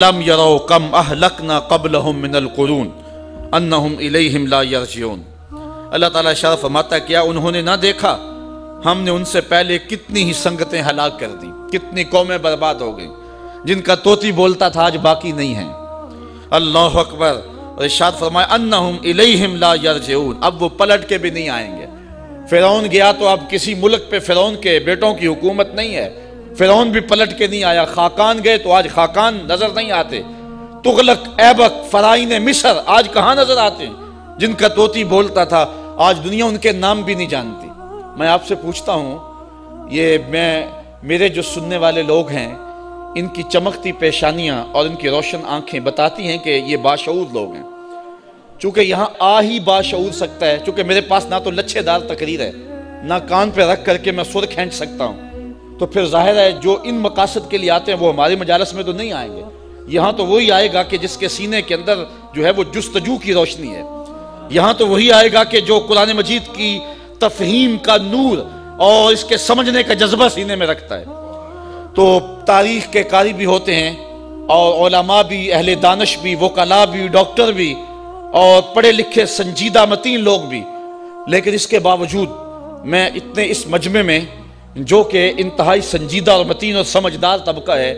لم یروا کم اہلکنا قبلہم من القرون انہم الیہم لا یرجعون۔ اللہ تعالیٰ اشارہ فرماتا ہے کیا انہوں نے نہ دیکھا ہم نے ان سے پہلے کتنی ہی سنگتیں ہلاک کر دی، کتنی قومیں برباد ہو گئیں، جن کا طوطی بولتا تھا آج باقی نہیں ہیں۔ اللہ اکبر۔ اور ارشاد فرمایا انہم الیہم لا یرجعون، اب وہ پلٹ کے بھی نہیں آئیں گے۔ فرعون گیا تو اب کسی ملک پہ فرعون کے بیٹوں کی حکومت نہیں ہے، فرعون بھی پلٹ کے نہیں آیا۔ خاقان گئے تو آج خاقان نظر نہیں آتے۔ تغلق، ایبک، فرعون مصر آج کہاں نظر آتے ہیں؟ جن کا طوطی بولتا تھا آج دنیا ان کے نام بھی نہیں جانتی۔ میں آپ سے پوچھتا ہوں، میرے جو سننے والے لوگ ہیں، ان کی چمکتی پیشانیاں اور ان کی روشن آنکھیں بتاتی ہیں کہ یہ باشعور لوگ ہیں۔ چونکہ یہاں آ ہی باشعور سکتا ہے، چونکہ میرے پاس نہ تو لچھے دار تقریر ہے، نہ کان پہ رکھ کر کے میں سر کھینچ سکتا ہوں، تو پھر ظاہر ہے جو ان مقاصد کے لیے آتے ہیں وہ ہماری مجالس میں تو نہیں آئیں گے۔ یہاں تو وہی آئے گا کہ جس کے سینے کے اندر جو ہے وہ جستجو کی روشنی ہے۔ یہاں تو وہی آئے گا کہ جو قرآن مجید کی تفہیم کا نور اور اس کے سمجھنے کا جذبہ سینے میں رکھتا ہے۔ تو تاریخ کے قاری بھی ہوتے ہیں، اور علماء بھی، اہل دانش بھی، وکلاء بھی، ڈاکٹر بھی، اور پڑھے لکھے سنجیدہ متین لوگ بھی، لیکن اس کے باوجود میں اتنے اس مجمع میں جو کہ انتہائی سنجیدہ اور متین اور سمجھدار طبقہ ہے،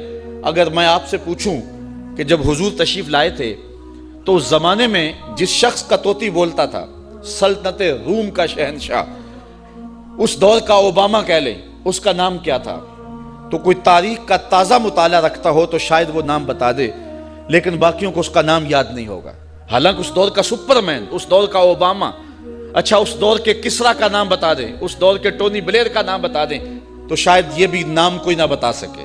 اگر میں آپ سے پوچھوں کہ جب حضور تشریف لائے تھے تو اس زمانے میں جس شخص کا طوطی بولتا تھا، سلطنت روم کا شہنشاہ، اس دور کا اوباما کہہ لیں، اس کا نام کیا تھا؟ تو کوئی تاریخ کا تازہ مطالعہ رکھتا ہو تو شاید وہ نام بتا دے، لیکن باقیوں کو اس کا نام یاد نہیں ہوگا۔ حالانکہ اس دور کا سپرمین، اس دور کا اوباما، اچھا اس دور کے کسرا کا نام بتا دیں، اس دور کے ٹونی بلیر کا نام بتا دیں، تو شاید یہ بھی نام کوئی نہ بتا سکے۔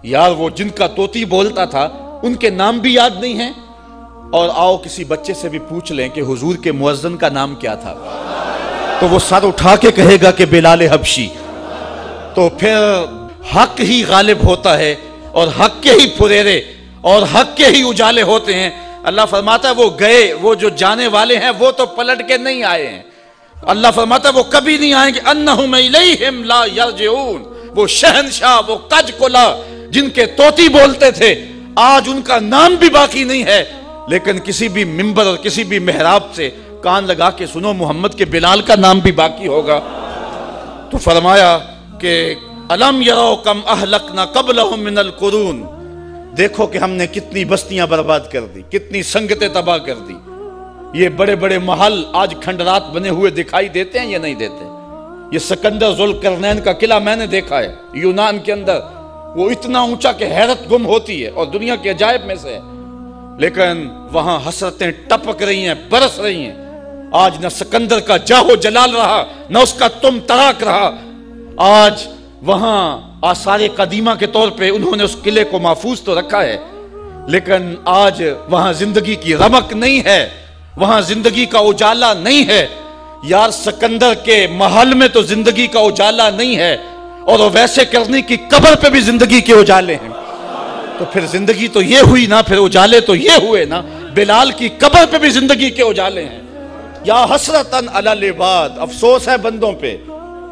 یار وہ جن کا طوطی بولتا تھا ان کے نام بھی یاد نہیں ہیں۔ اور آؤ کسی بچے سے بھی پوچھ لیں کہ حضور کے مؤذن کا نام کیا تھا، تو وہ سر اٹھا کے کہے گا کہ بلال حبشی۔ تو پھر حق ہی غالب ہوتا ہے، اور حق کے ہی پھریرے اور حق کے ہی اجالے ہوتے ہیں۔ اللہ فرماتا ہے وہ گئے، وہ جو جانے والے ہیں وہ تو پلٹ کے نہیں آئے ہیں۔ اللہ فرماتا ہے وہ کبھی نہیں آئیں گے۔ انہم الیہم لا یرجعون، وہ شہنشاہ، وہ کج کلا جن کے طوطی بولتے تھے آج ان کا نام بھی باقی نہیں ہے، لیکن کسی بھی منبر اور کسی بھی محراب سے کان لگا کے سنو محمد کے بلال کا نام بھی باقی ہوگا۔ تو فرمایا کہ الم یروا کم اہلکنا قبلہم من القرون، دیکھو کہ ہم نے کتنی بستیاں برباد کر دی، کتنی سنگتیں تباہ کر دی۔ یہ بڑے بڑے محل آج کھنڈرات بنے ہوئے دکھائی دیتے ہیں یا نہیں دیتے؟ یہ سکندر ذوالقرنین کا قلعہ میں نے دیکھا ہے یونان کے اندر، وہ اتنا اونچا کہ حیرت گم ہوتی ہے اور دنیا کے عجائب میں سے ہے، لیکن وہاں حسرتیں ٹپک رہی ہیں، برس رہی ہیں۔ آج نہ سکندر کا جاہ و جلال رہا، نہ اس کا تم تراک رہا۔ آج وہاں آثار قدیمہ کے طور پہ انہوں نے اس قلعے کو محفوظ تو رکھا ہے، لیکن آج وہاں زندگی کی رمق نہیں ہے، وہاں زندگی کا اجالا نہیں ہے۔ یار سکندر کے محل میں تو زندگی کا اجالا نہیں ہے، اور ویسے کرنے کی قبر پہ بھی زندگی کے اجالے ہیں۔ تو پھر زندگی تو یہ ہوئی نا، پھر اجالے تو یہ ہوئے نا، بلال کی قبر پہ بھی زندگی کے اجالے ہیں۔ یا حسرتاً علی العباد، افسوس ہے بندوں پہ۔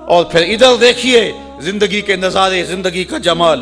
اور پھر ادھر دیکھیے زندگی کے نظارے، زندگی کا جمال۔